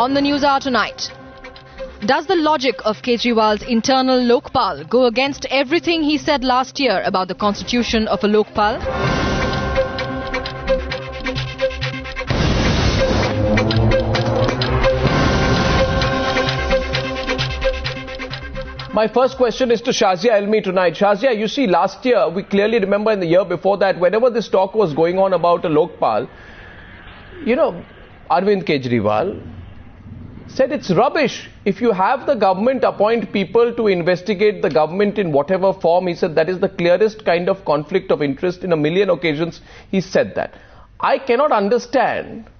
On the News Hour tonight, does the logic of Kejriwal's internal Lokpal go against everything he said last year about the constitution of a Lokpal? My first question is to Shazia Elmi tonight. Shazia, you see, last year, we clearly remember in the year before that, whenever this talk was going on about a Lokpal, you know, Arvind Kejriwal said it's rubbish. If you have the government appoint people to investigate the government in whatever form, he said that is the clearest kind of conflict of interest. In a million occasions, he said that. I cannot understand,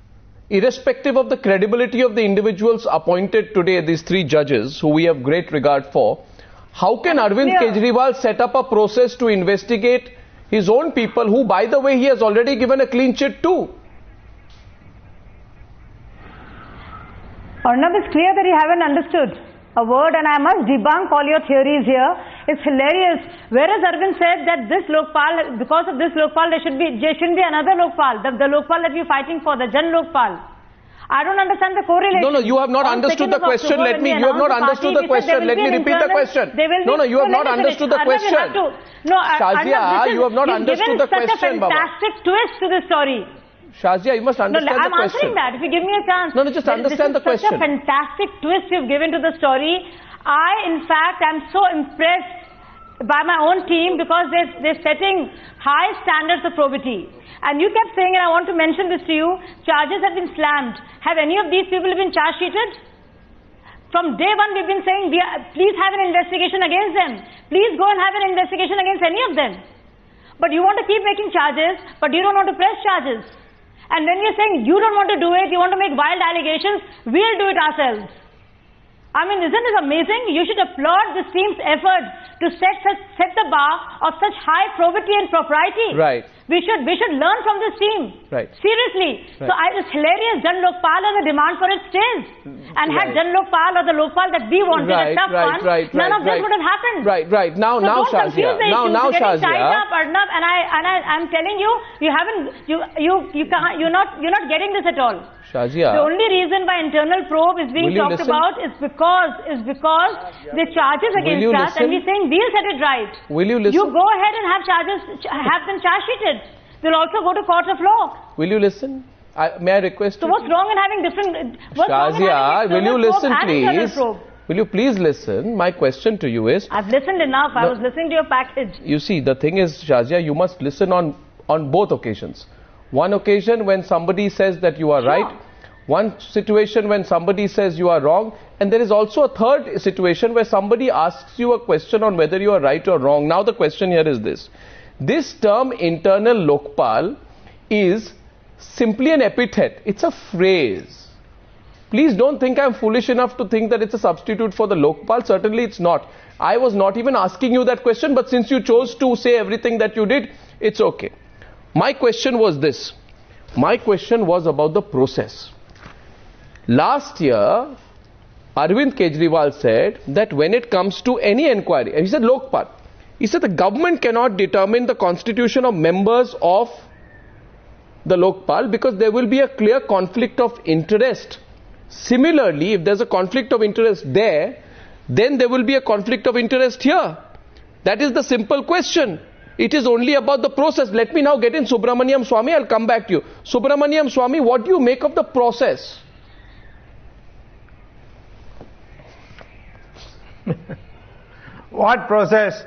irrespective of the credibility of the individuals appointed today, these three judges, who we have great regard for, how can Arvind Kejriwal set up a process to investigate his own people, who, by the way, he has already given a clean chit to? Arnab, it's clear that you haven't understood a word, and I must debunk all your theories here. It's hilarious. Whereas Arvind said that this Lokpal, because of this Lokpal, there shouldn't be another Lokpal, the Lokpal that we're fighting for, the Jan Lokpal. I don't understand the correlation. No, you have not understood the question. You have not understood the question. Let me repeat the question. No, you have not understood the question. Shazia, you have not understood the question, Baba. Fantastic twist to the story. Shazia, you must understand the question. I'm answering that. If you give me a chance. No, just understand the question. This is such a fantastic twist you've given to the story. In fact, am so impressed by my own team, because they're setting high standards of probity. And you kept saying, and I want to mention this to you, charges have been slammed. Have any of these people been charge sheeted? From day one, we've been saying, please have an investigation against them. Please go and have an investigation against any of them. But you want to keep making charges, but you don't want to press charges. And when you're saying you don't want to do it, you want to make wild allegations, we'll do it ourselves. I mean, isn't it amazing? You should applaud this team's effort to set the bar of such high probity and propriety. Right. We should learn from this team. Right. Seriously. Right. So it's hilarious. Jan Lokpal, and the demand for it stays. And had Jan Lokpal or the Lokpal that we wanted, a tough one, none of this would have happened. Right. Now, Shazia. Now, Shazia. Arnab, and I'm telling you, you're not getting this at all. Shazia. The only reason why internal probe is being talked about is because the charges against us, and we're saying we'll set it right. Will you listen? You go ahead and have them charge sheeted. They'll also go to court of law. Will you listen? May I request you? So what's wrong in having different? Shazia, will you listen, please? Will you please listen? My question to you is... I've listened enough. I was listening to your package. You see, the thing is, Shazia, you must listen on both occasions. One occasion when somebody says that you are right. One situation when somebody says you are wrong. And there is also a third situation where somebody asks you a question on whether you are right or wrong. Now the question here is this. This term internal Lokpal is simply an epithet. It's a phrase. Please don't think I'm foolish enough to think that it's a substitute for the Lokpal. Certainly it's not. I was not even asking you that question, but since you chose to say everything that you did, it's okay. My question was this. My question was about the process. Last year, Arvind Kejriwal said that when it comes to any inquiry, and he said Lokpal, he said the government cannot determine the constitution of members of the Lokpal because there will be a clear conflict of interest. Similarly, if there's a conflict of interest there, then there will be a conflict of interest here. That is the simple question. It is only about the process. Let me now get in Subramanian Swamy. I'll come back to you. Subramanian Swamy, what do you make of the process? What process?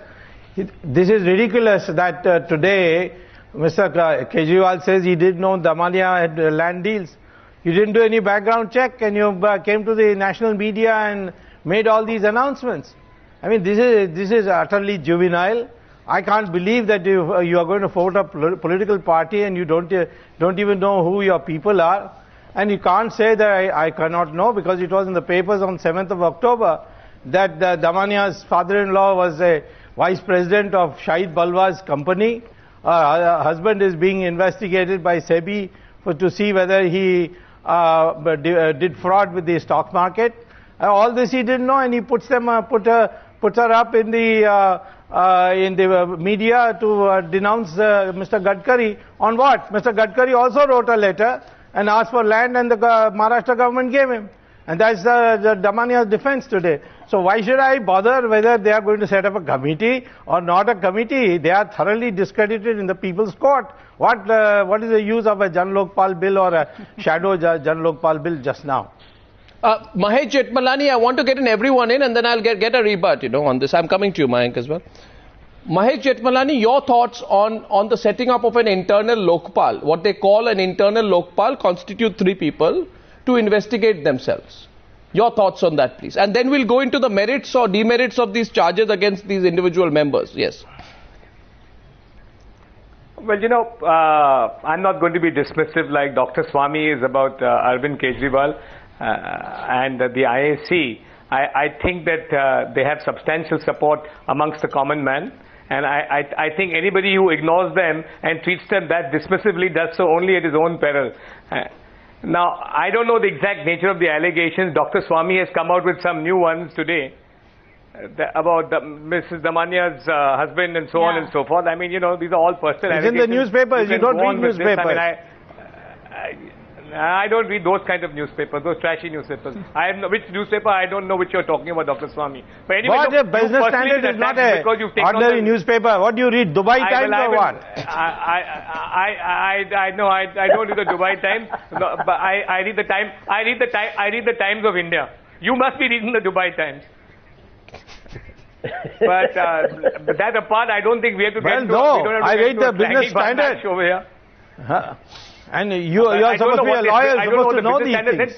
This is ridiculous that today Mr. Kejriwal says he didn't know Damania had land deals. You didn't do any background check, and you came to the national media and made all these announcements. I mean, this is utterly juvenile. I can't believe that you are going to vote a political party and you don't even know who your people are. And you can't say that I cannot know, because it was in the papers on 7th of October that Damania's father-in-law was a vice president of Shahid Balwa's company. Her husband is being investigated by SEBI to see whether he did fraud with the stock market. All this he didn't know, and he puts her up in the media to denounce Mr. Gadkari on what? Mr. Gadkari also wrote a letter and asked for land, and the Maharashtra government gave him. And that's the Damania's defense today. So why should I bother whether they are going to set up a committee or not a committee? They are thoroughly discredited in the people's court. What is the use of a Jan Lokpal bill or a shadow Jan Lokpal bill just now? Mahesh Jethmalani, I want to get in everyone in and then I'll get a rebut, on this. I'm coming to you, Mayank, as well. Mahesh Jethmalani, your thoughts on the setting up of an internal Lokpal, what they call an internal Lokpal, constitute 3 people to investigate themselves. Your thoughts on that, please. And then we'll go into the merits or demerits of these charges against these individual members. Yes. Well, I'm not going to be dismissive like Dr. Swamy is about Arvind Kejriwal and the IAC. I think that they have substantial support amongst the common man. And I think anybody who ignores them and treats them that dismissively does so only at his own peril. Now, I don't know the exact nature of the allegations. Dr. Swamy has come out with some new ones today about Mrs. Damania's husband and so on and so forth. I mean, these are all personal allegations. It's in the newspapers. You don't read newspapers. I don't read those kind of newspapers, those trashy newspapers. Which newspaper, I don't know which you're talking about, Dr. Swamy. But anyway, what, Business Standard is not a ordinary newspaper. What do you read, Dubai Times or what? I know, I don't read the Dubai Times, no, but I read the Times. I read the Times of India. You must be reading the Dubai Times. But that apart, I don't think we have to get to. I read the Business Standard over here. And you are supposed to be a lawyer, supposed to know these things.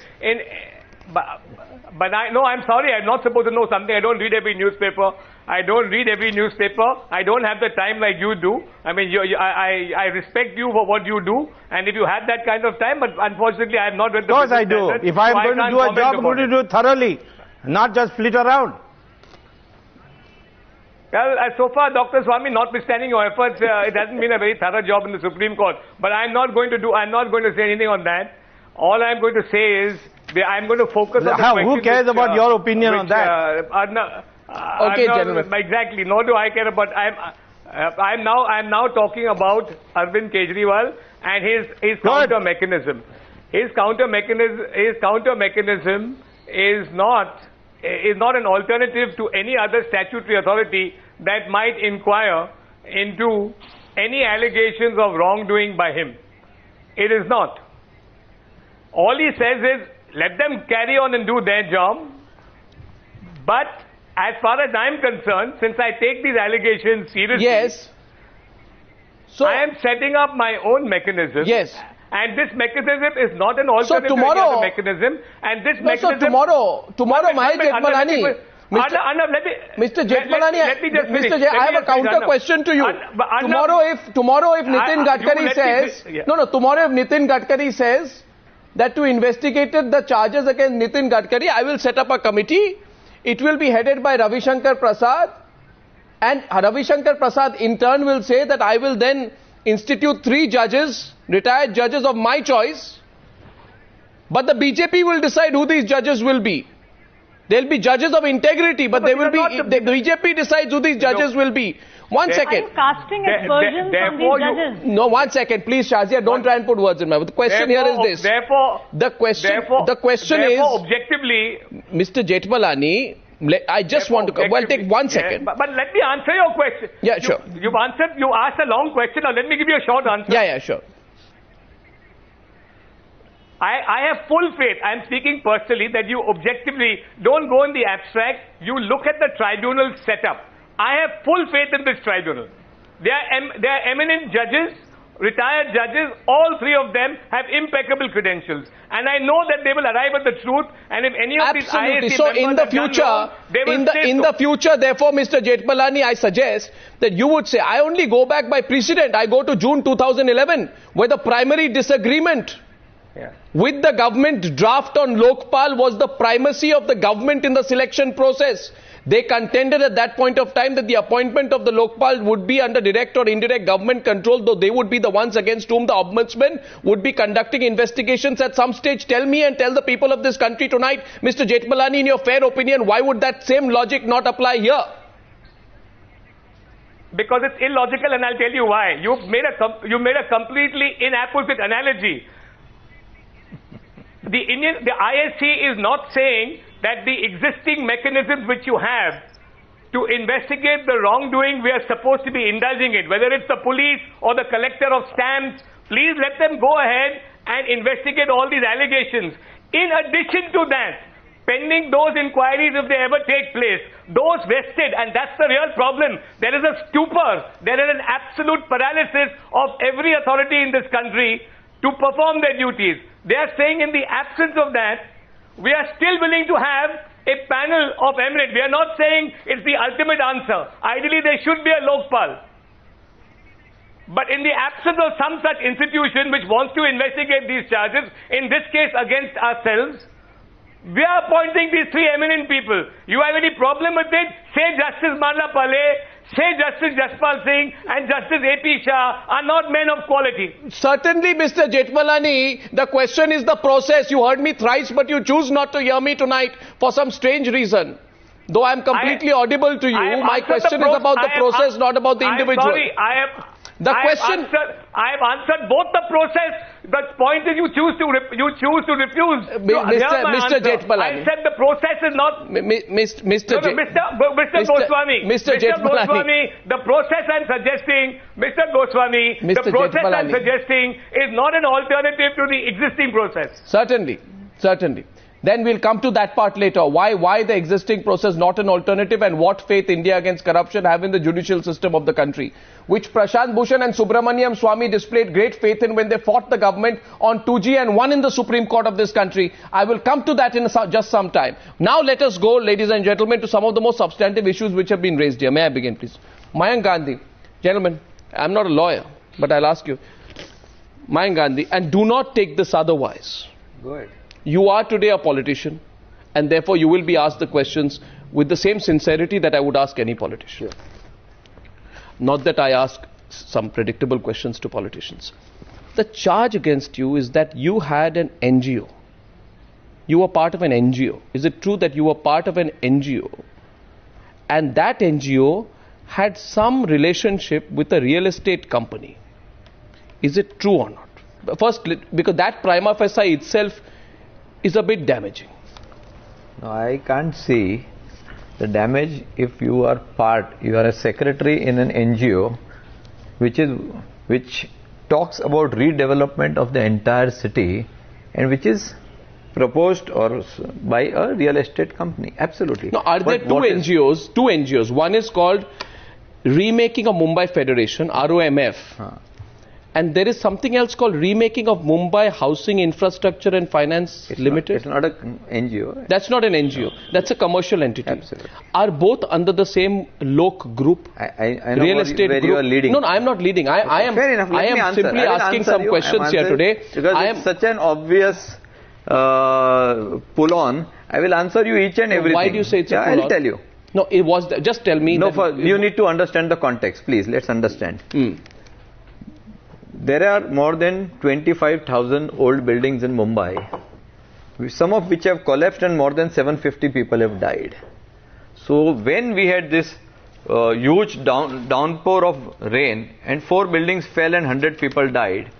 But I'm sorry, I'm not supposed to know something. I don't read every newspaper. I don't read every newspaper. I don't have the time like you do. I mean, I respect you for what you do. And if you had that kind of time, but unfortunately, I have not read the Business Standard. Of course I do. If I'm going to do a job, I'm going to do it thoroughly, not just flit around. Well, so far, Dr. Swamy, notwithstanding your efforts, it hasn't been a very thorough job in the Supreme Court. But I'm not going to say anything on that. All I'm going to say is, I'm going to focus on the question. Who cares about your opinion on that? Okay, gentlemen. Exactly. Nor do I care about. I'm now talking about Arvind Kejriwal and his counter mechanism. His counter mechanism is not an alternative to any other statutory authority that might inquire into any allegations of wrongdoing by him. It is not. All he says is, let them carry on and do their job. But as far as I'm concerned, since I take these allegations seriously, yes. So I am setting up my own mechanism. Yes. And this mechanism is not an alternative to any other mechanism. And this mechanism... So tomorrow, Mahesh Jethmalani, Mr. Jethmalani, I have a counter question to you. Tomorrow if Nitin Gadkari says... tomorrow if Nitin Gadkari says that to investigate the charges against Nitin Gadkari, I will set up a committee. It will be headed by Ravi Shankar Prasad. And Ravi Shankar Prasad in turn will say that I will then institute 3 judges, retired judges of my choice. But the BJP will decide who these judges will be. There will be judges of integrity, but they will be... The BJP decides who these judges will be. One second. Are you casting aspersions on these judges? No, 1 second. Please, Shazia, don't try and put words in my mouth. The question here is this. The question is... objectively... Mr. Jethmalani, I just want to... Well, take 1 second. But let me answer your question. Yeah, sure. You asked a long question. Now let me give you a short answer. Yeah, sure. I have full faith, I'm speaking personally, that you objectively don't go in the abstract, you look at the tribunal setup. I have full faith in this tribunal. They are eminent judges, retired judges, all 3 of them have impeccable credentials. And I know that they will arrive at the truth, and if any of these IAC so in the future, therefore, Mr. Jethmalani, I suggest that you would say, I only go back by precedent. I go to June 2011, where the primary disagreement with the government draft on Lokpal was the primacy of the government in the selection process. They contended at that point of time that the appointment of the Lokpal would be under direct or indirect government control, though they would be the ones against whom the ombudsman would be conducting investigations at some stage. Tell me and tell the people of this country tonight, Mr. Jethmalani, in your fair opinion, why would that same logic not apply here? Because it's illogical, and I'll tell you why. You made a completely inapposite analogy. the IAC is not saying that the existing mechanisms which you have to investigate the wrongdoing, we are supposed to be indulging it, whether it's the police or the collector of stamps. Please let them go ahead and investigate all these allegations. In addition to that, pending those inquiries, if they ever take place, those vested, and that's the real problem. There is a stupor, there is an absolute paralysis of every authority in this country to perform their duties. They are saying in the absence of that, we are still willing to have a panel of eminent. We are not saying it's the ultimate answer. Ideally, there should be a Lokpal. But in the absence of some such institution which wants to investigate these charges, in this case against ourselves, we are appointing these three eminent people. You have any problem with it? Say Justice Marla Pale, say Justice Jaspal Singh and Justice A.P. Shah are not men of quality. Certainly, Mr. Jethmalani, the question is the process. You heard me thrice, but you choose not to hear me tonight for some strange reason. Though I am completely audible to you, my question is about the process, not about the individual. I have answered both the process. The point is you choose to refuse. Mr. Jethmalani. I said the process is not. Mr. Goswami. Mr. Jethmalani. The process I'm suggesting, Mr. Goswami, the process I'm suggesting is not an alternative to the existing process. Certainly. Then we'll come to that part later. Why the existing process not an alternative, and what faith India against corruption have in the judicial system of the country, which Prashant Bhushan and Subramanian Swamy displayed great faith in when they fought the government on 2G and won in the Supreme Court of this country. I will come to that in just some time. Now let us go, ladies and gentlemen, to some of the most substantive issues which have been raised here. May I begin, please? Mayank Gandhi. Gentlemen, I'm not a lawyer, but I'll ask you. Mayank Gandhi, and do not take this otherwise. Go ahead. You are today a politician, and therefore you will be asked the questions with the same sincerity that I would ask any politician. Sure. Not that I ask some predictable questions to politicians. The charge against you is that you had an NGO. You were part of an NGO. Is it true that you were part of an NGO and that NGO had some relationship with a real estate company? Is it true or not? First, because that prima facie itself is a bit damaging. No, I can't see the damage if you are a secretary in an NGO which talks about redevelopment of the entire city and which is proposed or by a real estate company. Absolutely. Now, are there two NGOs? One is called Remaking of Mumbai Federation, ROMF. And there is something else called Remaking of Mumbai Housing Infrastructure and Finance Limited. It's not an NGO. That's not an NGO. That's a commercial entity. Absolutely. Are both under the same Lok group? I know real estate where group? you are leading. No, I am not leading. I am. Fair enough. I am simply asking some questions here today. Because it's such an obvious pull-on. I will answer you each and everything. Why do you say it's a pull-on? I'll tell you. No, it was. Just tell me. No, you need to understand the context. Please, let's understand. There are more than 25,000 old buildings in Mumbai, some of which have collapsed and more than 750 people have died. So when we had this huge downpour of rain and 4 buildings fell and 100 people died,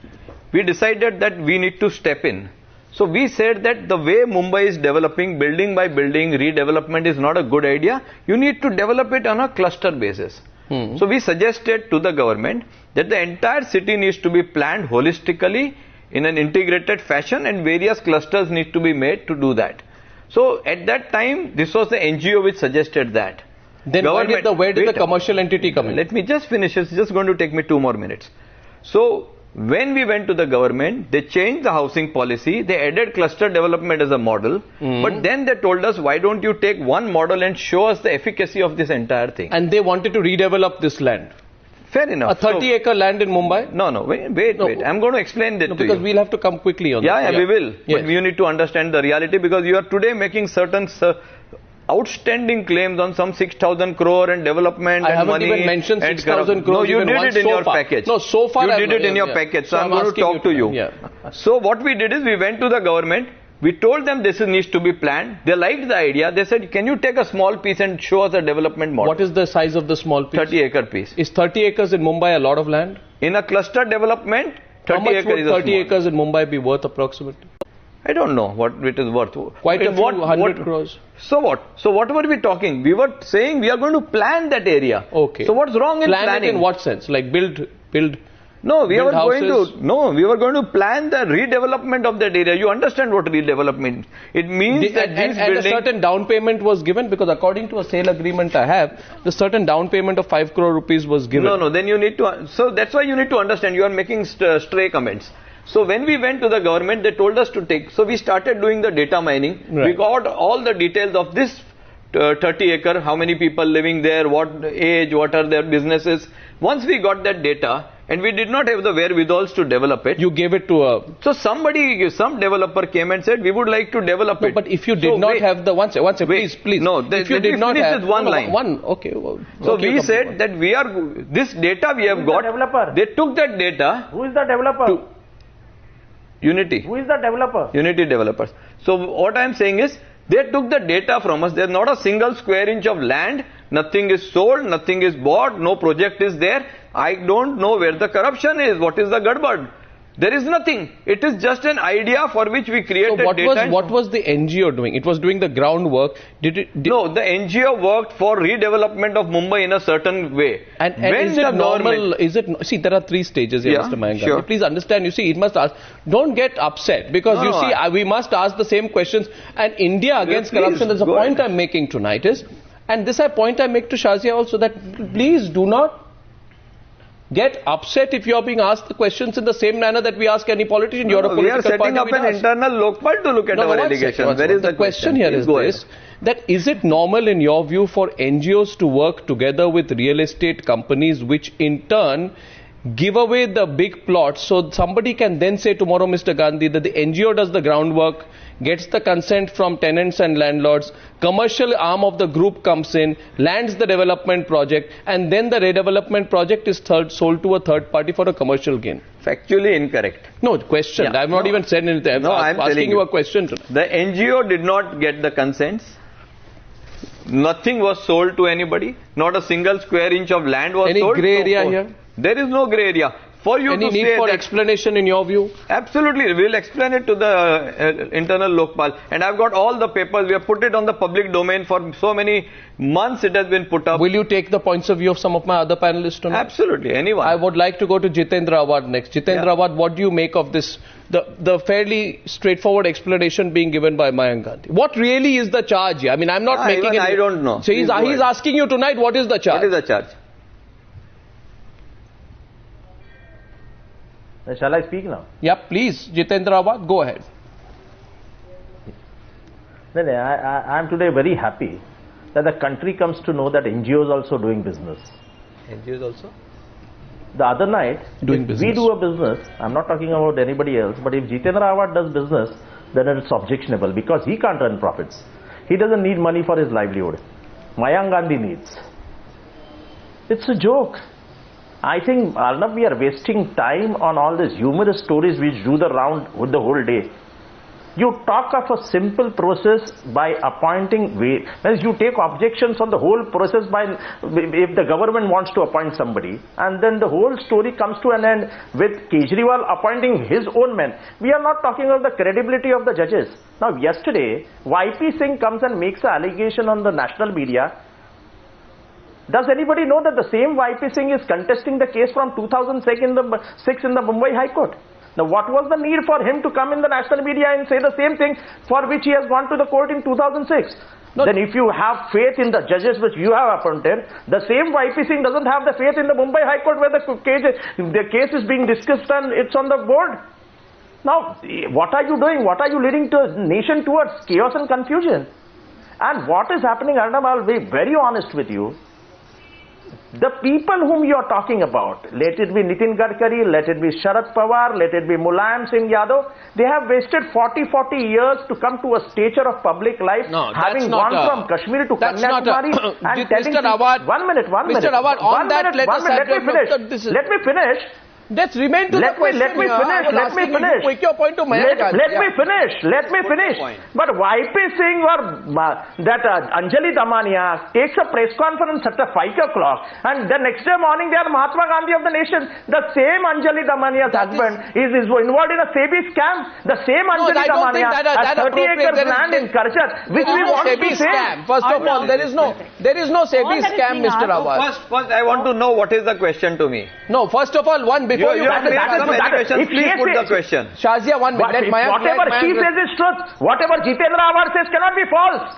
we decided that we need to step in. So we said that the way Mumbai is developing, building by building, redevelopment is not a good idea. You need to develop it on a cluster basis. So we suggested to the government that the entire city needs to be planned holistically in an integrated fashion and various clusters need to be made to do that. So at that time, this was the NGO which suggested that. Then where did the commercial entity come in? Let me just finish. It's just going to take me 2 more minutes. So when we went to the government, they changed the housing policy. They added cluster development as a model. But then they told us, why don't you take one model and show us the efficacy of this entire thing? And they wanted to redevelop this land. Fair enough. A 30-acre land in Mumbai? No, wait. I'm going to explain that to you. Because we'll have to come quickly on that. Yeah, we will. Yes. But you need to understand the reality, because you are today making certain outstanding claims on some 6,000 crore and development and money. I haven't even mentioned 6,000 crore. No, you did it in your package. No, so far you did it in your package. So I'm going to talk to you. So what we did is we went to the government. We told them this needs to be planned. They liked the idea. They said, can you take a small piece and show us a development model? What is the size of the small piece? 30-acre piece. Is 30 acres in Mumbai a lot of land? In a cluster development, 30 acres is How much would 30 acres in Mumbai be worth approximately? I don't know what it is worth. Quite a few 100 crores. So what? So what were we talking? We were saying we are going to plan that area. Okay. So what's wrong in planning? Plan it in what sense? Like build. No, we were houses? we were going to plan the redevelopment of that area. You understand what redevelopment? It means that and a certain down payment was given, because according to a sale agreement I have, the certain down payment of 5 crore rupees was given. No, then you need to, so that's why you need to understand, you are making stray comments. So when we went to the government, they told us to take, so we started doing the data mining. Right. We got all the details of this 30 acre, how many people living there, what age, what are their businesses. Once we got that data, and we did not have the wherewithals to develop it. You gave it to a... So some developer came and said, we would like to develop it. But if you did not have the... One second, please. No, if you did not have... one line. Okay. Well, so we said that this data we have got... Developer? They took that data... Who is the developer? Unity. Who is the developer? Unity developers. So what I am saying is, they took the data from us. There is not a single square inch of land. Nothing is sold. Nothing is bought. No project is there. I don't know where the corruption is. What is the gadbad? There is nothing. It is just an idea for which we created data. What was the NGO doing? It was doing the groundwork. No, the NGO worked for redevelopment of Mumbai in a certain way. And is it normal? See, there are 3 stages here, Mr. Mayank. Sure. Please understand, you see, it must ask. Don't get upset, because we must ask the same questions. And India against corruption, there's a point I'm making tonight is, and this point I make to Shazia also, that please do not get upset if you are being asked the questions in the same manner that we ask any politician. We are setting up an internal Lokpal to look at our allegations. Where is the question here is this, that is it normal in your view for NGOs to work together with real estate companies, which in turn give away the big plots, so somebody can then say tomorrow, Mr. Gandhi, that the NGO does the groundwork, gets the consent from tenants and landlords, commercial arm of the group comes in, lands the development project, and then the redevelopment project is sold to a third party for a commercial gain? Factually incorrect. No, question. I have not even said anything. I'm asking you a question tonight. The NGO did not get the consents. Nothing was sold to anybody. Not a single square inch of land was sold. Any grey area here? There is no grey area. For you Any to need say for that explanation in your view? Absolutely. We will explain it to the internal Lokpal. And I've got all the papers. We have put it on the public domain for so many months it has been put up. Will you take the points of view of some of my other panelists tonight? Absolutely. Anyone. I would like to go to Jitendra Awad next. Jitendra Awad, what do you make of this, the fairly straightforward explanation being given by Mayank Gandhi? What really is the charge here? I mean, I'm not making it... I don't know. So he's asking you tonight, what is the charge? What is the charge? Shall I speak now? Yeah, please, Jitendra Awad, go ahead. I'm today very happy that the country comes to know that NGOs also doing business. NGOs also? The other night, we do a business, I'm not talking about anybody else, but if Jitendra Awad does business, then it's objectionable because he can't earn profits. He doesn't need money for his livelihood. Mayank Gandhi needs. It's a joke. I think, Arnab, we are wasting time on all these humorous stories which do the round with the whole day. You talk of a simple process by appointing, as you take objections on the whole process by, if the government wants to appoint somebody, and then the whole story comes to an end with Kejriwal appointing his own men. We are not talking of the credibility of the judges. Now, yesterday, YP Singh comes and makes an allegation on the national media. Does anybody know that the same YP Singh is contesting the case from 2006 in the Mumbai High Court? Now, what was the need for him to come in the national media and say the same thing for which he has gone to the court in 2006? Then if you have faith in the judges which you have appointed, the same YP Singh doesn't have the faith in the Mumbai High Court where the case is being discussed and it's on the board. Now, what are you doing? What are you leading to a nation towards? Chaos and confusion. And what is happening, Arnab, I'll be very honest with you. The people whom you are talking about, let it be Nitin Gadkari, let it be Sharad Pawar, let it be Mulayam Singh Yadav, they have wasted 40 years to come to a stature of public life, having gone from Kashmir to Kanyakumari and telling Mr. Awad, one minute. Mr. Awad, on that, let me finish. Let's remain to let the question. Let me finish. Let me finish. Make your point to Mayank Gandhi. Let me finish. Let me finish. But YP Singh or that Anjali Damania takes a press conference at 5 o'clock, and the next day morning they are Mahatma Gandhi of the nation. The same Anjali Damania's husband is involved in a SEBI scam. The same Anjali Damania has 30 acres land in Karjat, which we want to say. Scam. First of all, there is no SEBI scam, Mr. Awad. First, I want to know what is the question to me. No, first of all, before you have some education, please put the question. Shazia, 1 minute. Whatever she says is truth. Whatever Jitendra Awad says cannot be false.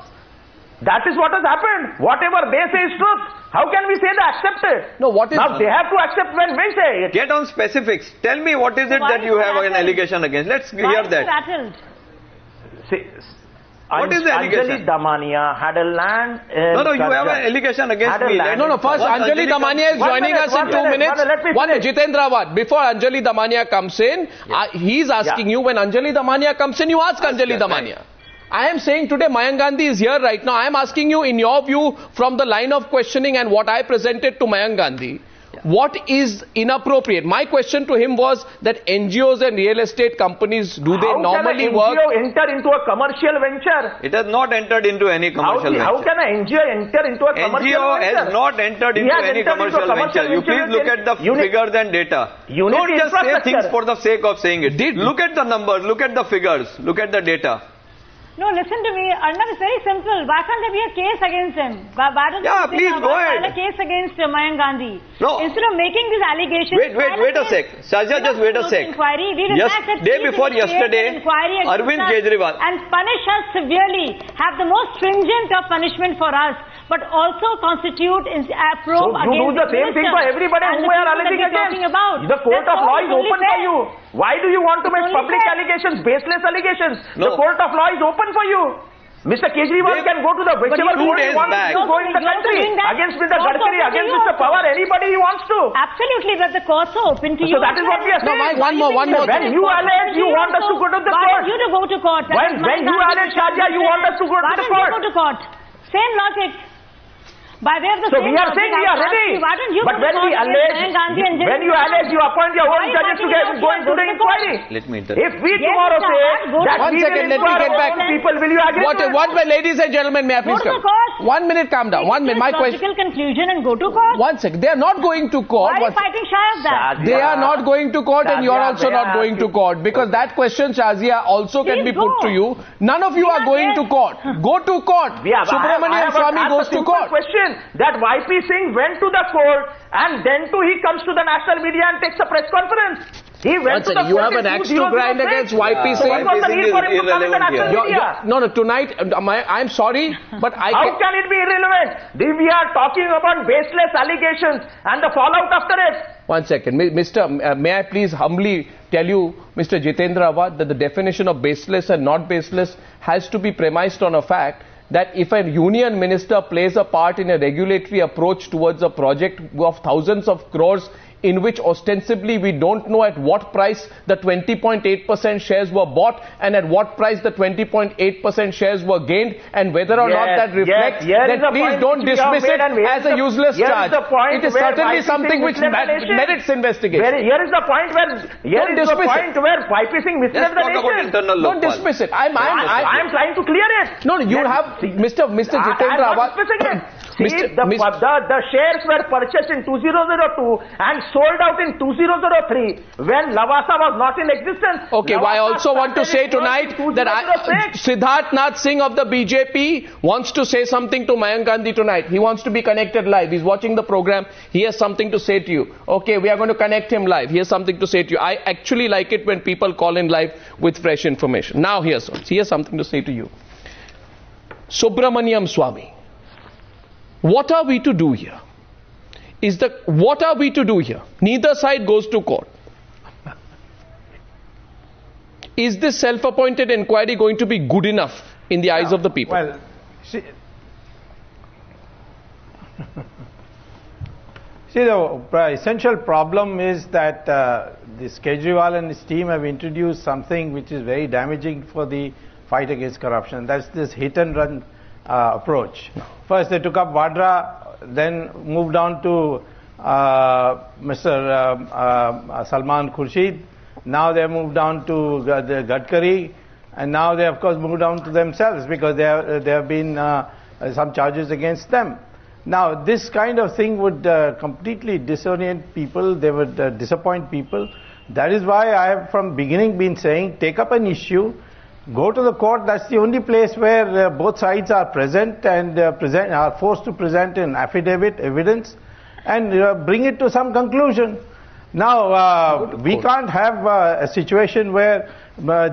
That is what has happened. Whatever they say is truth. How can we say they accept it? No, what is... Now they have to accept when we say it. Get on specifics. Tell me what is it that you have an allegation against. Let's hear that. What is the allegation? Anjali Damania had a land in No, you have an allegation against me. No, first Anjali Damania is joining us in 2 minutes. One minute, Jitendra Awad. Before Anjali Damania comes in, he's asking you, when Anjali Damania comes in, you ask Anjali Damania. I am saying today Mayank Gandhi is here right now. I am asking you, in your view, from the line of questioning and what I presented to Mayank Gandhi, what is inappropriate? My question to him was that NGOs and real estate companies, do they normally work? How can an NGO enter into a commercial venture? It has not entered into any commercial venture. How can an NGO enter into a commercial venture? NGO has not entered into any commercial venture. You please look at the figures and data. Don't just say things for the sake of saying it. Look at the numbers, look at the figures, look at the data. No, listen to me. Arnab, it's very simple. Why can't there be a case against him? Why don't please go ahead. File a case against Mayank Gandhi? No. Instead of making these allegations... Wait a sec. Shazia, just wait a sec. Day before yesterday, Arvind Kejriwal... And punish us severely. Have the most stringent of punishment for us. But also constitute a probe against... So you do the same thing for everybody who are alleging against. The court of law is open for you. Why do you want to make public allegations, baseless allegations? The court of law is open for you. Mr. Kejriwal can go to the whichever court he wants to go in the country. Against Mr. Gadkari, against Mr. Pawar, anybody he wants to. Absolutely, but the courts are open to you. So that is what we are saying. One more. When you allege, you want us to go to the court. Why don't you to go to court? When you allege, Shazia, you want us to go to the court. Why don't you go to court? Same logic. By way of the so we are saying we are ready. But when we allege, you appoint your own judges to go into the inquiry. Let me interrupt. If we tomorrow say that one second, let me get back. People, will you agree? Ladies and gentlemen, may I please come? 1 minute, calm down. 1 minute, my question. Conclusion and go to court. 1 second. They are not going to court. Why are you fighting shy of that? They are not going to court, and you are also not going to court, because that question, Shazia, also can be put to you. None of you are going to court. Go to court. Subramanian Swamy goes to court. Question that YP Singh went to the court and then too he comes to the national media and takes a press conference. He went to the you have an axe to grind against YP Singh. What was the need for him to come to the national media? No, tonight, I'm sorry, but How can it be irrelevant? We are talking about baseless allegations and the fallout after it. 1 second. May I please humbly tell you, Mr. Jitendra Awad, that the definition of baseless and not baseless has to be premised on a fact that if a union minister plays a part in a regulatory approach towards a project of thousands of crores in which ostensibly we don't know at what price the 20.8% shares were bought and at what price the 20.8% shares were gained, and whether or not that reflects, then please don't dismiss it as a useless charge. It is certainly something which merits investigation. Here is the point where YP Singh misled the nation. Don't dismiss it. I'm trying to clear it. No, you have Mr. Jitendra Awad. The shares were purchased in 2002 and sold out in 2003 when Lavasa was not in existence. Okay, I also want to say tonight that Siddharth Nath Singh of the BJP wants to say something to Mayank Gandhi tonight. He wants to be connected live. He's watching the program. He has something to say to you. Okay, we are going to connect him live. He has something to say to you. I actually like it when people call in live with fresh information. Now he has something to say to you. Subramanian Swamy. What are we to do here? What are we to do here? Neither side goes to court. Is this self-appointed inquiry going to be good enough in the eyes of the people? Well, see, the essential problem is that this Kejriwal and his team have introduced something which is very damaging for the fight against corruption. That's this hit and run approach. First they took up Vadra, then moved on to Mr. Salman Khurshid. Now they have moved down to Gadkari, and now they of course moved down to themselves because there have been some charges against them. Now this kind of thing would completely disorient people, they would disappoint people. That is why I have from beginning been saying, take up an issue, go to the court. That's the only place where both sides are present and are forced to present an affidavit, evidence, and bring it to some conclusion. Now, we can't have a situation where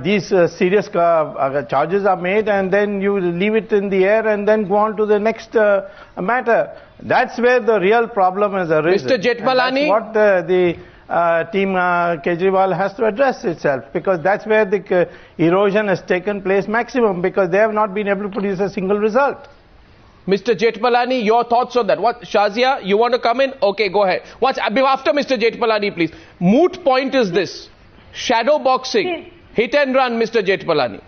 these serious charges are made and then you leave it in the air and then go on to the next matter. That's where the real problem has arisen. Mr. Jethmalani? That's what the team Kejriwal has to address itself, because that's where the erosion has taken place maximum, because they have not been able to produce a single result. Mr. Jethmalani, your thoughts on that? What, Shazia, you want to come in? Okay, go ahead. What's after Mr. Jethmalani, please? Moot point is this: shadow boxing, hit and run, Mr. Jethmalani.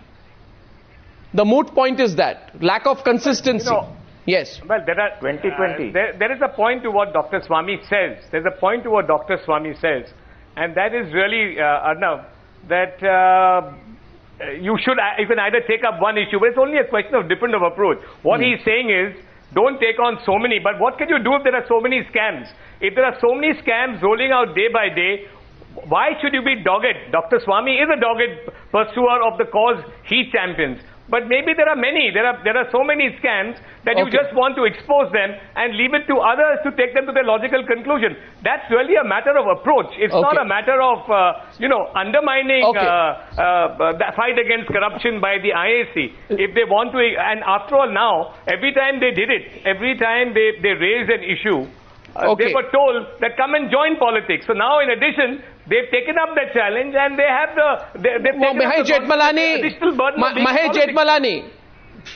The moot point is that lack of consistency. Yes. Well, there are 2020. There is a point to what Dr. Swamy says. There's a point to what Dr. Swamy says, and that is really, Arnav, that. You can either take up one issue, but it's only a question of different of approach. What he's saying is, don't take on so many, but what can you do if there are so many scams? If there are so many scams rolling out day by day, why should you be dogged? Dr. Swamy is a dogged pursuer of the cause he champions. But maybe there are many, there are so many scams that you just want to expose them and leave it to others to take them to their logical conclusion. That's really a matter of approach. It's not a matter of, undermining the fight against corruption by the IAC. If they want to, and after all now, every time they did it, every time they raised an issue, they were told that come and join politics. So now in addition, they've taken up the challenge and they have Mahesh Jethmalani,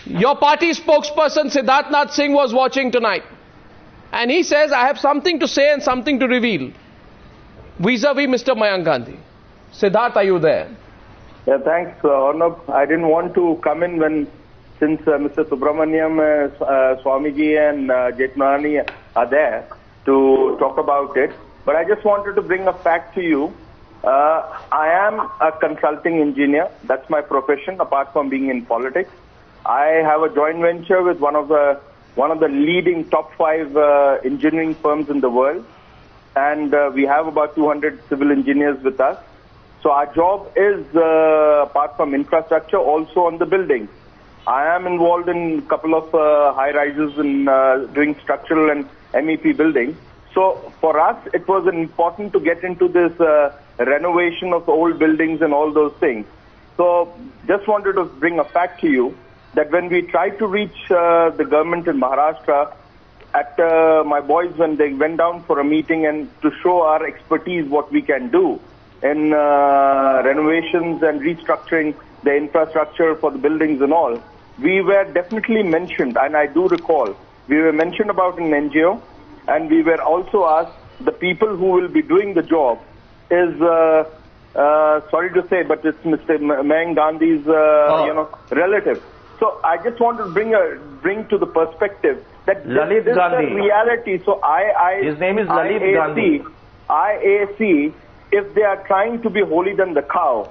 your party spokesperson Siddharth Nath Singh was watching tonight, and he says, I have something to say and something to reveal vis-a-vis Mr. Mayank Gandhi. Siddharth, are you there? Yeah, thanks, Arnab. I didn't want to come in since Mr. Subramanian Swamiji and Jethmalani are there to talk about it. But I just wanted to bring a fact to you. I am a consulting engineer. That's my profession, apart from being in politics. I have a joint venture with one of the leading top 5 engineering firms in the world, and we have about 200 civil engineers with us. So our job is, apart from infrastructure, also on the buildings. I am involved in a couple of high-rises and doing structural and MEP buildings. So for us, it was important to get into this renovation of old buildings and all those things. So just wanted to bring a fact to you that when we tried to reach the government in Maharashtra, at my boys, when they went down for a meeting and to show our expertise, what we can do in renovations and restructuring the infrastructure for the buildings and all, we were definitely mentioned, and I do recall, we were mentioned about an NGO, and we were also asked, the people who will be doing the job is, sorry to say, but it's Mr. Mayank Gandhi's, relative. So I just want to bring to the perspective that this is the reality. So his name is Lalit Gandhi. IAC, if they are trying to be holier than the cow,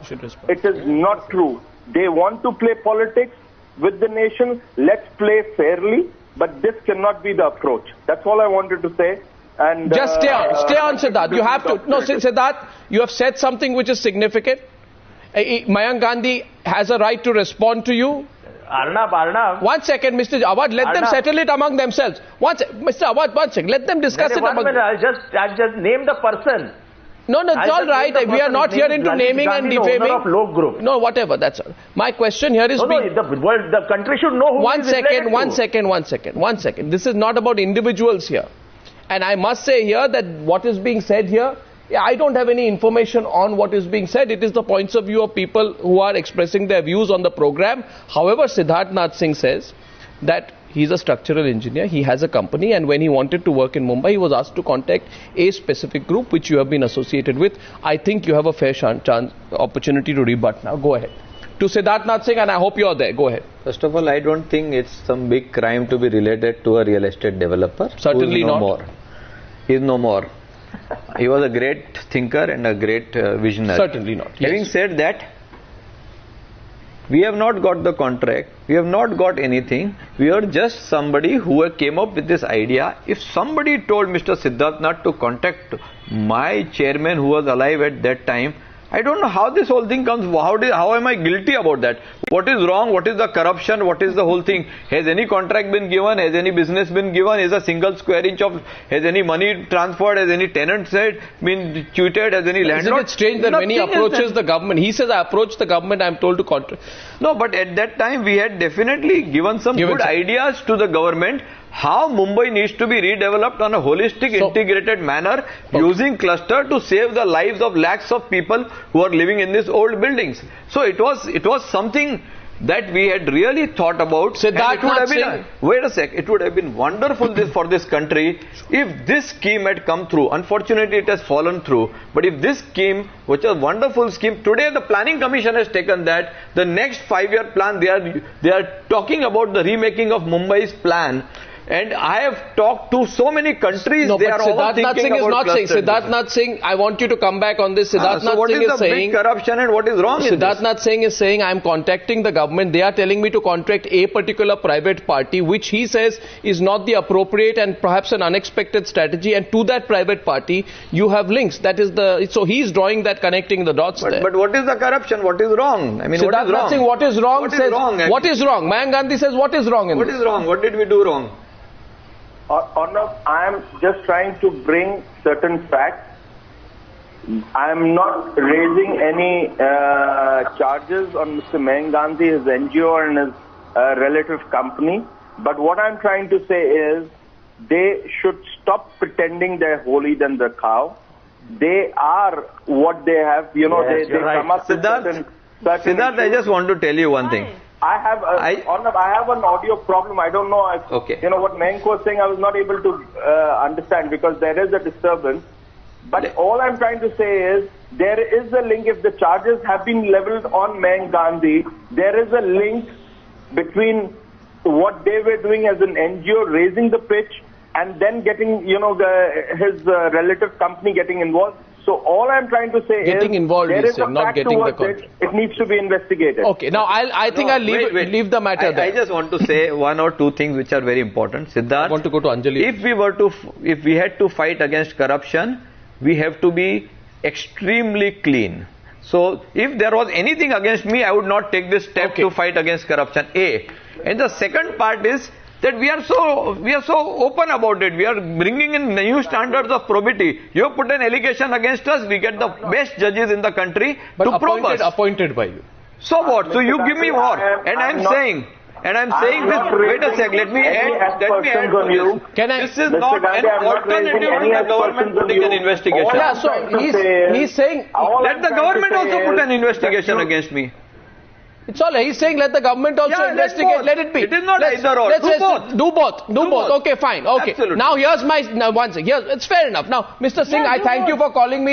it is not true. They want to play politics with the nation. Let's play fairly. But this cannot be the approach. That's all I wanted to say. And just stay on, Siddharth. You have to. No, Siddharth, you have said something which is significant. Mayank Gandhi has a right to respond to you. Arnab. 1 second, Mr. Awad. Let them settle it among themselves. Mr. Awad, 1 second. Let them discuss it among themselves. I'll just name the person. No, it's all right. We are not here into naming and defaming. Of Lok Group. No, whatever. That's all. My question here is... the country should know who One second. This is not about individuals here. And I must say here that what is being said here, I don't have any information on what is being said. It is the points of view of people who are expressing their views on the program. However, Siddharth Nath Singh says that he's a structural engineer, he has a company, and when he wanted to work in Mumbai, he was asked to contact a specific group which you have been associated with. I think you have a fair opportunity to rebut now. Go ahead. To Siddharth Nath Singh, and I hope you are there. Go ahead. First of all, I don't think it's some big crime to be related to a real estate developer. Certainly not. More. He is no more. He was a great thinker and a great visionary. Certainly not. Yes. Having said that, we have not got the contract, we have not got anything, we are just somebody who came up with this idea. If somebody told Mr. Siddharth Nath to contact my chairman who was alive at that time, I don't know how this whole thing comes, how am I guilty about that? What is wrong, what is the corruption, what is the whole thing? Has any contract been given, has any business been given, has a single square inch of, has any money transferred, has any tenant said, been cheated, has any landlord? Isn't it strange that when he approaches the government, he says I approached the government, I am told to contract. No, but at that time we had definitely given some good ideas to the government how Mumbai needs to be redeveloped on a holistic, integrated manner using cluster to save the lives of lakhs of people who are living in these old buildings. So it was something that we had really thought about. Wait a sec, it would have been wonderful for this country if this scheme had come through. Unfortunately, it has fallen through. But if this scheme, which is a wonderful scheme, today the Planning Commission has taken that, the next 5-year plan, they are talking about the remaking of Mumbai's plan. And I have talked to so many countries. No, they but are Siddharth Nath Singh is not saying. Siddharth Nath Singh, I want you to come back on this. Siddharth Nath Singh is saying. What is the big corruption and what is wrong in this? Siddharth Nath Singh is saying, I am contacting the government. They are telling me to contract a particular private party, which he says is not the appropriate and perhaps an unexpected strategy. And to that private party, you have links. That is so he's drawing that, connecting the dots there. But what is the corruption? What is wrong? I mean, Siddharth Nath Singh, what is wrong? What is wrong? Mayank Gandhi says, what is wrong in this? What is wrong? What did we do wrong? Arnab, I am just trying to bring certain facts. I am not raising any charges on Mr. Mayank Gandhi, his NGO and his relative company. But what I am trying to say is they should stop pretending they're holier than the cow. They are what they have, they come up with certain Siddharth, I just want to tell you one thing. I have an audio problem. I don't know if, what Mayank was saying, I was not able to understand because there is a disturbance. But all I'm trying to say is there is a link. If the charges have been leveled on Mayank Gandhi, there is a link between what they were doing as an NGO, raising the pitch, and then getting, his relative company getting involved. So all I'm trying to say getting is involved, there is a not fact getting the towards it needs to be investigated. Okay, now I think I'll leave the matter there. I just want to say one or two things which are very important. Siddharth, I want to go to Anjali. If we had to fight against corruption, we have to be extremely clean. So if there was anything against me, I would not take this step to fight against corruption. And the second part is that we are so open about it. We are bringing in new standards of probity. You put an allegation against us, we get the best judges in the country to probe us. Appointed by you. So what? So you give me more. And I'm saying this. Wait a sec. Let me add on you. This is not an alternative to the government putting an investigation. Yeah, so he's saying let the government also put an investigation against me. It's all right. He's saying let the government also investigate. Let it be. It is not either or. Do both. Okay, fine. Okay. Absolutely. Now here's it's fair enough. Now, Mr. Singh, I thank you for calling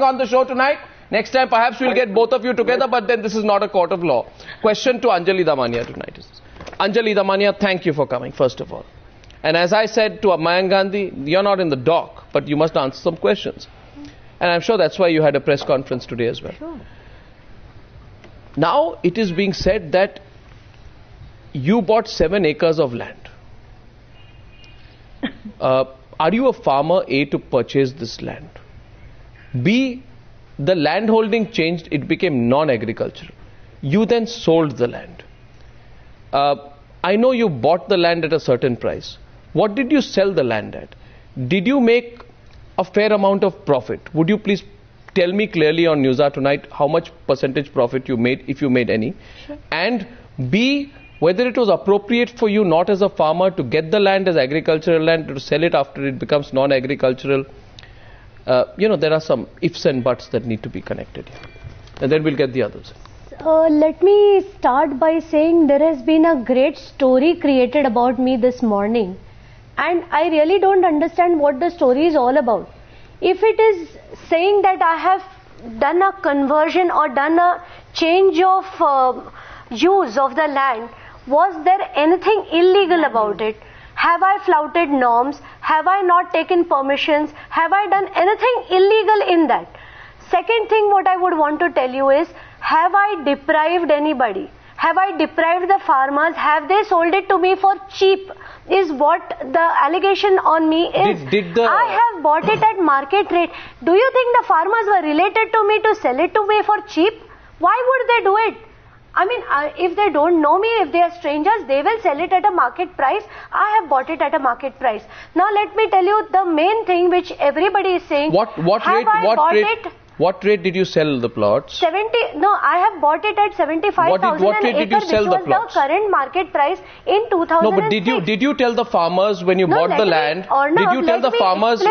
on the show tonight. Next time perhaps we'll get both of you together, but then this is not a court of law. Question to Anjali Damania tonight is Anjali Damania, thank you for coming, first of all. And as I said to Mayank Gandhi, you're not in the dock, but you must answer some questions. And I'm sure that's why you had a press conference today as well. Sure. Now it is being said that you bought 7 acres of land. Are you a farmer, A, to purchase this land? B, the land holding changed, it became non-agricultural. You then sold the land. I know you bought the land at a certain price. What did you sell the land at? Did you make a fair amount of profit? Would you please tell me clearly on Newshour tonight how much percentage profit you made, if you made any? Sure. And B, whether it was appropriate for you not as a farmer to get the land as agricultural land, to sell it after it becomes non-agricultural. There are some ifs and buts that need to be connected here. And then we'll get the others. Let me start by saying there has been a great story created about me this morning. And I really don't understand what the story is all about. If it is saying that I have done a conversion or done a change of use of the land, was there anything illegal about it? Have I flouted norms? Have I not taken permissions? Have I done anything illegal in that? Second thing what I would want to tell you is, have I deprived anybody? Have I deprived the farmers? Have they sold it to me for cheap? Is what the allegation on me is. I have bought it at market rate. Do you think the farmers were related to me to sell it to me for cheap? Why would they do it? I mean, if they don't know me, if they are strangers, they will sell it at a market price. I have bought it at a market price. Now let me tell you the main thing which everybody is saying. What rate did you sell the plots? 70. No, I have bought it at 75,000 What rate did you sell the plots? The current market price in 2006. No, but did you tell the farmers when you bought the land? Did you tell the farmers?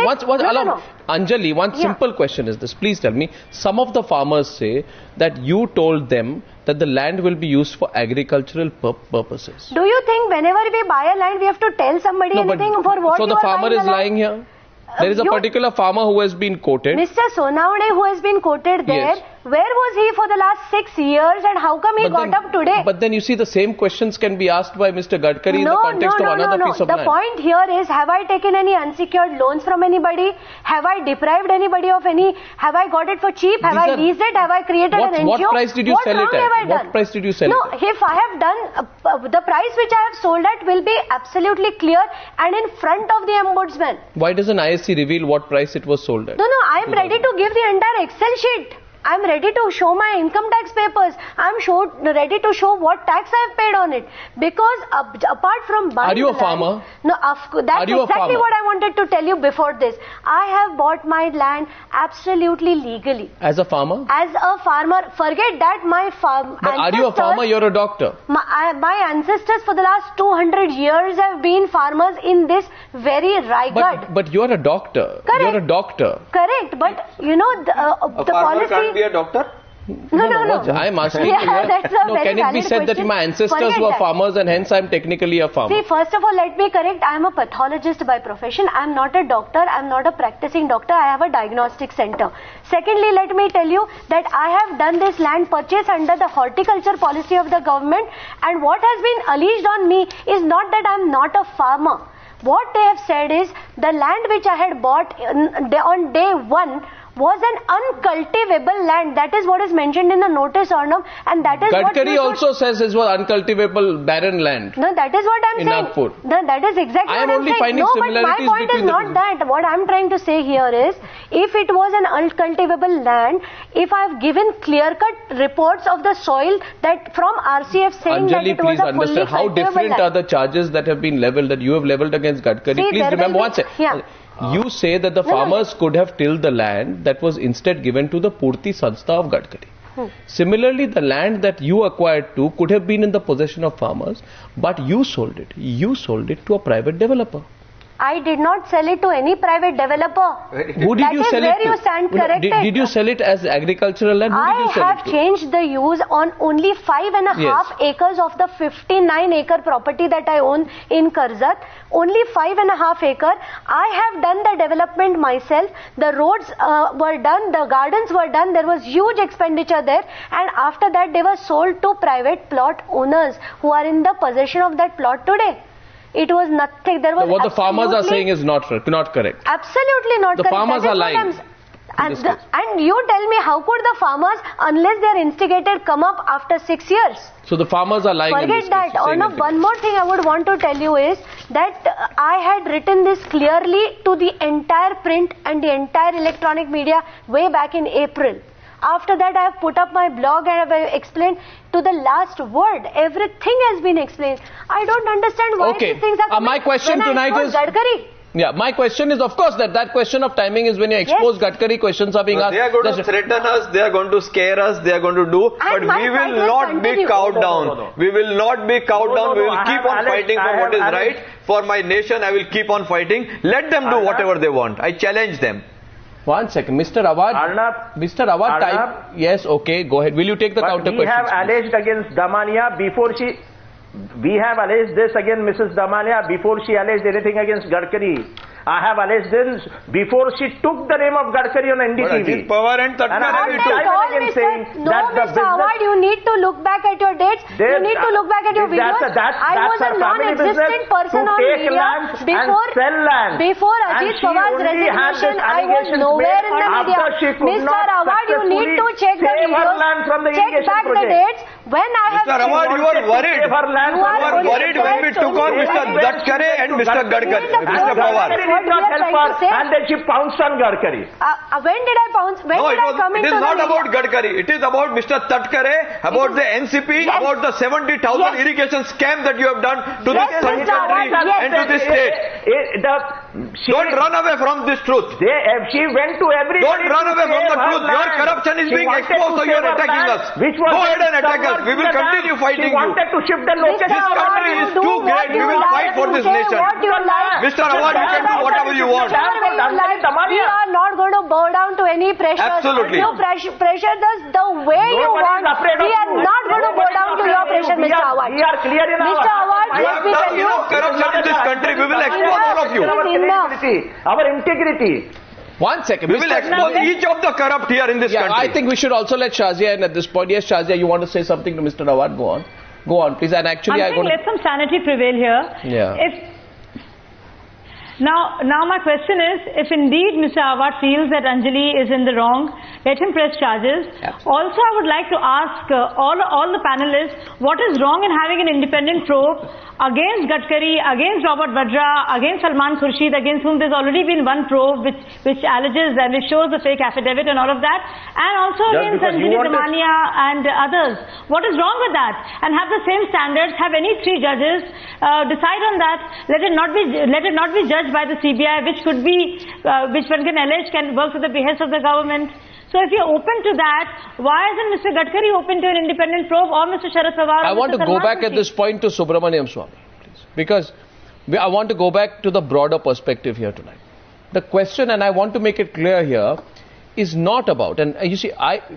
Anjali, one simple question is this. Please tell me. Some of the farmers say that you told them that the land will be used for agricultural purposes. Do you think whenever we buy a land, we have to tell somebody anything for what? So the farmer is lying here? There is a particular farmer who has been quoted. Mr. Sonawade, who has been quoted there, yes. Where was he for the last 6 years and how come he got up today? But then you see the same questions can be asked by Mr. Gadkari in the context of another piece of land. The point here is, have I taken any unsecured loans from anybody? Have I deprived anybody of any? Have I got it for cheap? Have I leased it? Have I created an NGO? What price did you sell it at? What price did you sell it at? No, if I have done, the price which I have sold at will be absolutely clear and in front of the ombudsman. Why doesn't IAC reveal what price it was sold at? No, I am ready to give the entire Excel sheet. I am ready to show my income tax papers. I am ready to show what tax I have paid on it. Because apart from buying Are you a farmer? No, that's exactly what I wanted to tell you before this. I have bought my land absolutely legally. As a farmer? As a farmer. Forget that, my farm. But are you a farmer? You're a doctor. My ancestors for the last 200 years have been farmers in this very Raigad. But you're a doctor. Correct. You're a doctor. Correct. But you know, the policy... Be a doctor? No. I'm asking you. Can it be said that my ancestors were farmers and hence I'm technically a farmer? See, first of all, let me correct. I'm a pathologist by profession. I'm not a doctor. I'm not a practicing doctor. I have a diagnostic center. Secondly, let me tell you that I have done this land purchase under the horticulture policy of the government, and what has been alleged on me is not that I'm not a farmer. What they have said is the land which I had bought on day one was an uncultivable land. That is what is mentioned in the notice, Arnab, and that is Gadkari also says it was uncultivable barren land. No, that is what I'm saying. Nagpur. No, that is exactly what I'm saying. No, but my point is not that. What I'm trying to say here is, if it was an uncultivable land, if I've given clear-cut reports of the soil that from RCF saying Anjali, that it was a fully understand how different are the charges that have been leveled, that you have leveled against Gadkari. See, please remember one second. Yeah. You say that the farmers could have tilled the land that was instead given to the Purti Sanstha of Gadkari. Similarly, the land that you acquired to could have been in the possession of farmers, but you sold it. You sold it to a private developer. I did not sell it to any private developer. Who did you sell it to? You stand corrected. Did you sell it as agricultural land? I have changed the use on only 5.5 acres of the 59-acre property that I own in Karzat. Only 5.5 acre. I have done the development myself. The roads were done, the gardens were done. There was huge expenditure there, and after that they were sold to private plot owners who are in the possession of that plot today. It was nothing. There was what the farmers are saying is not correct. Absolutely not correct. The farmers are lying. And you tell me, how could the farmers, unless they are instigated, come up after 6 years? So the farmers are lying. Forget that. One more thing I would want to tell you is that I had written this clearly to the entire print and the entire electronic media way back in April. After that, I have put up my blog and I have explained to the last word. Everything has been explained. I don't understand why these things are coming. My question tonight is... Gadkari. Yeah, my question is, of course, that question of timing is when you expose Gadkari, questions are being asked. They are going to threaten us, they are going to scare us, they are going to do, but we will not be cowed down. We will not be cowed down. We will keep on fighting for what is right. For my nation, I will keep on fighting. Let them do whatever they want. I challenge them. 1 second, Mr. Awad. Mr. Awad, type. Yes, okay, go ahead. Will you take the counter question? We have alleged against Damania before she. We have alleged this against Mrs. Damania before she alleged anything against Gadkari. I have alleged this before she took the name of Gadkari on NDTV. No, Mr. Awad, you need to look back at your dates. you need to look back at your videos. I was a non-existent person on media before Ajit Pawar's resignation. I was nowhere in the media. Mr. Awad, you need to check the videos, check back the dates. When I have Mr. Awad, you are worried. You are worried when we took on Mr. Gadkari and Mr. Gadkari, Mr. Pawar. And then she pounced on Gadkari. When did I pounce? When did I come into the media? It is not about Gadkari. It is about Mr. Tatkare, about the NCP, about the 70,000 irrigation scam that you have done to this country and to this state. Don't run away from this truth. She went to everybody. Don't run away from the truth. Your corruption is being exposed, so you are attacking us. Go ahead and attack us. We will continue fighting you. She wanted to shift the location. This country is too great. We will fight for this nation. Mr. Awad, you can do whatever you want. We are not going to bow down to any pressure. Absolutely. You pressure us the way you want. We are not going to bow down to your pressure, Mr. Awad. We are clear enough. Mr. Awad, you have done enough corruption in this country. We will expose all of you. Our integrity. 1 second. We will expose each of the corrupt here in this country. I think we should also let Shazia in at this point. Yes, Shazia, you want to say something to Mr. Awad? Go on. Go on, please. And actually, I think let some sanity prevail here. Yeah. Now my question is, if indeed Mr. Awad feels that Anjali is in the wrong, let him press charges. Absolutely. Also, I would like to ask all the panelists, what is wrong in having an independent probe against Gadkari, against Robert Vadra, against Salman Khurshid, against whom there's already been one probe which alleges and which shows the fake affidavit and all of that, and also against Anjali Damania and others. What is wrong with that? And have the same standards, have any three judges decide on that. Let it not be judged by the CBI, which could be, which one can allege can work to the behest of the government. So if you're open to that, why isn't Mr. Gadkari open to an independent probe, or Mr. Sharad Pawar? I want to go back at this point to Subramanian Swamy, please, because I want to go back to the broader perspective here tonight. The question, and I want to make it clear here, is not about, and you see,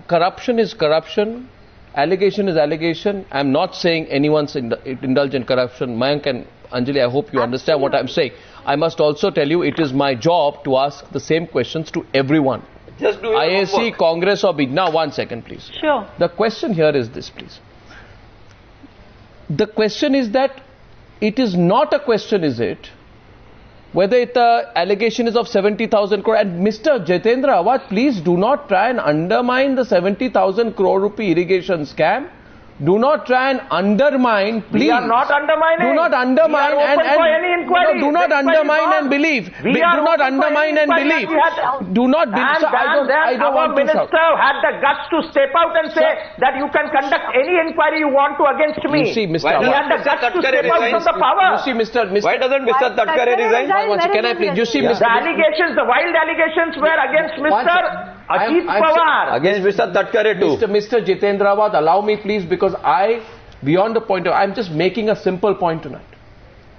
corruption is corruption, allegation is allegation. I'm not saying anyone's indulged in corruption. Mayank and Anjali, I hope you understand what I'm saying. I must also tell you, it is my job to ask the same questions to everyone. Just do IAC, homework. Congress or BJP. Now, 1 second, please. Sure. The question here is this, please. The question is that it is not a question, is it, whether the allegation is of 70,000 crore. And Mr. Jitendra Awad, please do not try and undermine the 70,000 crore rupee irrigation scam. Do not try and undermine, please. We are not undermining. Do not undermine do not undermine and believe. Do not undermine and believe. Do not believe. So I don't want to shout. Minister had the guts to step out and say that you can conduct any inquiry you want to against me. You see, Mr. He had the guts to step out from the power. You see, Mr. Why doesn't Mr. Tatkare resign? Can I please? You see, Mr. The allegations, the wild allegations were against Mr. Ajit Pawar. Against Mr. Tatkare too. Mr. Jitendra Awad, allow me please, because beyond the point of, I'm just making a simple point tonight.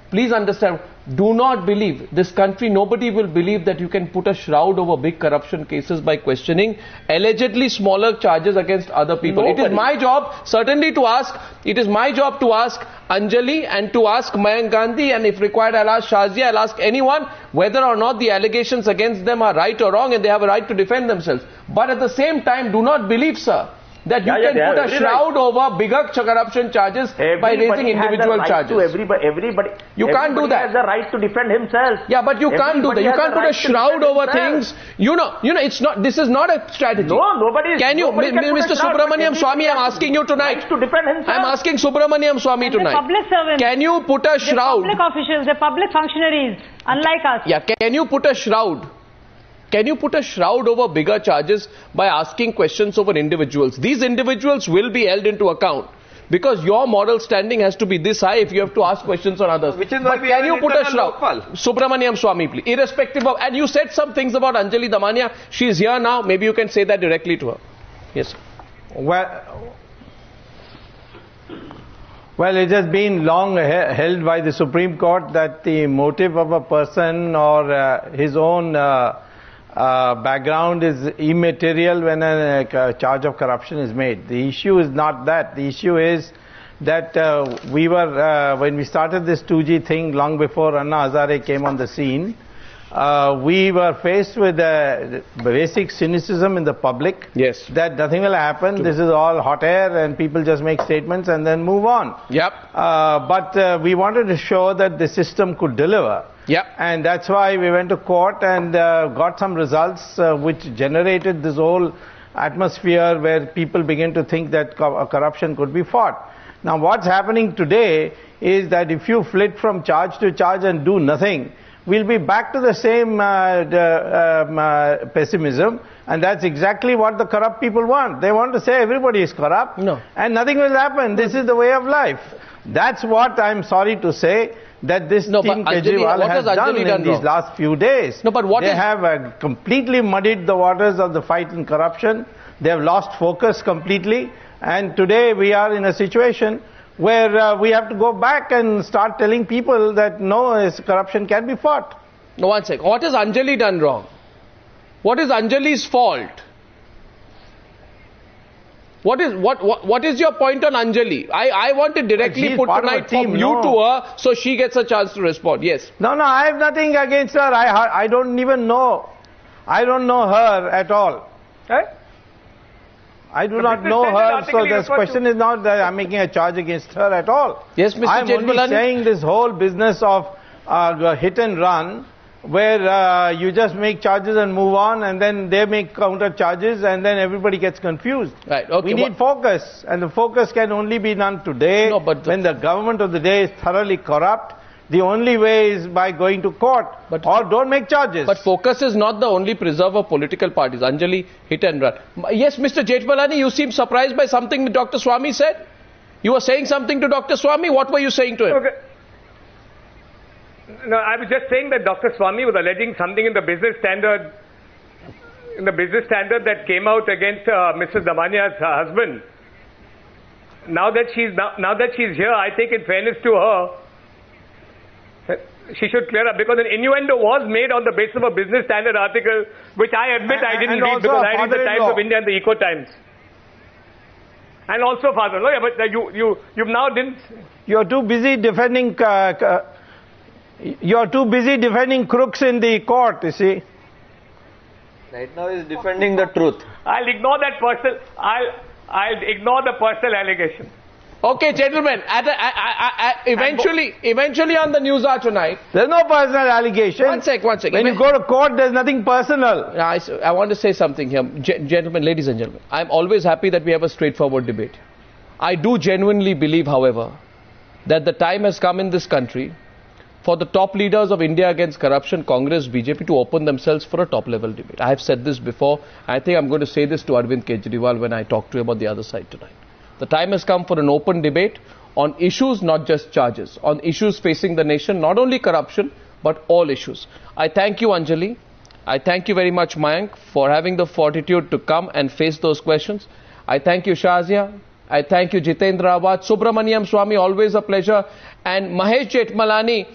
Please understand, do not believe, this country, nobody will believe that you can put a shroud over big corruption cases by questioning allegedly smaller charges against other people. Nobody. It is my job, certainly to ask, it is my job to ask Anjali and to ask Mayank Gandhi, and if required I'll ask Shazia, I'll ask anyone whether or not the allegations against them are right or wrong, and they have a right to defend themselves. But at the same time, do not believe, sir, that you can put a shroud over bigger corruption charges by raising individual charges. Everybody you can't do that. Has the right to defend himself. Yeah, but you can't do that. You can't put a shroud over things. You know, it's not. This is not a strategy. No, nobody. Can you, Mr. Subramanian Swamy? I'm asking you tonight. To defend himself. I'm asking Subramanian Swamy tonight. Public servants. Can you put a shroud? They're public officials. They're public functionaries, unlike us. Yeah. Can you put a shroud? Can you put a shroud over bigger charges by asking questions over individuals? These individuals will be held into account, because your moral standing has to be this high if you have to ask questions on others. Which is why can you put a shroud? Subramanian Swamy, please. Irrespective of, and you said some things about Anjali Damania. She is here now. Maybe you can say that directly to her. Yes, sir. Well, it has been long held by the Supreme Court that the motive of a person or his own background is immaterial when a charge of corruption is made. The issue is not that. The issue is that we were, when we started this 2G thing long before Anna Hazare came on the scene, we were faced with the basic cynicism in the public. Yes. That nothing will happen. This is all hot air and people just make statements and then move on. Yep. But we wanted to show that the system could deliver. Yep. And that's why we went to court and got some results which generated this whole atmosphere where people begin to think that corruption could be fought. Now what's happening today is that if you flit from charge to charge and do nothing, we'll be back to the same pessimism, and that's exactly what the corrupt people want. They want to say everybody is corrupt, and nothing will happen. This is the way of life. That's what I'm sorry to say, that this team Kejriwal has done in these last few days. They have completely muddied the waters of the fight in corruption. They have lost focus completely, and today we are in a situation where we have to go back and start telling people that no, corruption can be fought. No, one second. What has Anjali done wrong? What is Anjali's fault? What is your point on Anjali? I want to directly put tonight from you to her so she gets a chance to respond. Yes. No, I have nothing against her. I don't even know. I don't know her at all. I do not know her, so this question is not that I'm making a charge against her at all. Yes, Mr. I'm only saying this whole business of hit and run, where you just make charges and move on, and then they make counter charges, and then everybody gets confused. Right. Okay. We need focus, and the focus can only be done today when the government of the day is thoroughly corrupt. The only way is by going to court, or don't make charges. But focus is not the only preserve of political parties. Anjali, hit and run. Yes, Mr. Jethmalani, you seem surprised by something that Dr. Swamy said. You were saying something to Dr. Swamy. What were you saying to him? Okay. No, I was just saying that Dr. Swamy was alleging something in the business standard, that came out against Mrs. Damania's husband. Now that she's here, I think in fairness to her, she should clear up, because an innuendo was made on the basis of a business standard article, which I admit I didn't read, because I read the Times of India and the Eco Times. And also father-in-law, yeah, but you've now didn't. You're too busy defending. You're too busy defending crooks in the court. You see. Right now he's defending the truth. I'll ignore that personal. I'll ignore the personal allegation. Okay, gentlemen, eventually on the news hour tonight. There's no personal allegation. One sec. When you go to court, there's nothing personal. I want to say something here. Gentlemen, ladies and gentlemen, I'm always happy that we have a straightforward debate. I do genuinely believe, however, that the time has come in this country for the top leaders of India against corruption, Congress, BJP, to open themselves for a top-level debate. I have said this before. I think I'm going to say this to Arvind Kejriwal when I talk to him on the other side tonight. The time has come for an open debate on issues, not just charges, on issues facing the nation, not only corruption, but all issues. I thank you, Anjali. I thank you very much, Mayank, for having the fortitude to come and face those questions. I thank you, Shazia. I thank you, Jitendra Awad. Subramanian Swamy, always a pleasure. And Mahesh Jethmalani,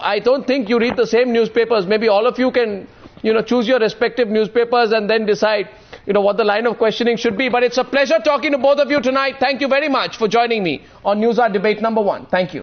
I don't think you read the same newspapers. Maybe all of you can, choose your respective newspapers and then decide what the line of questioning should be. But it's a pleasure talking to both of you tonight. Thank you very much for joining me on News Hour Debate number 1. Thank you.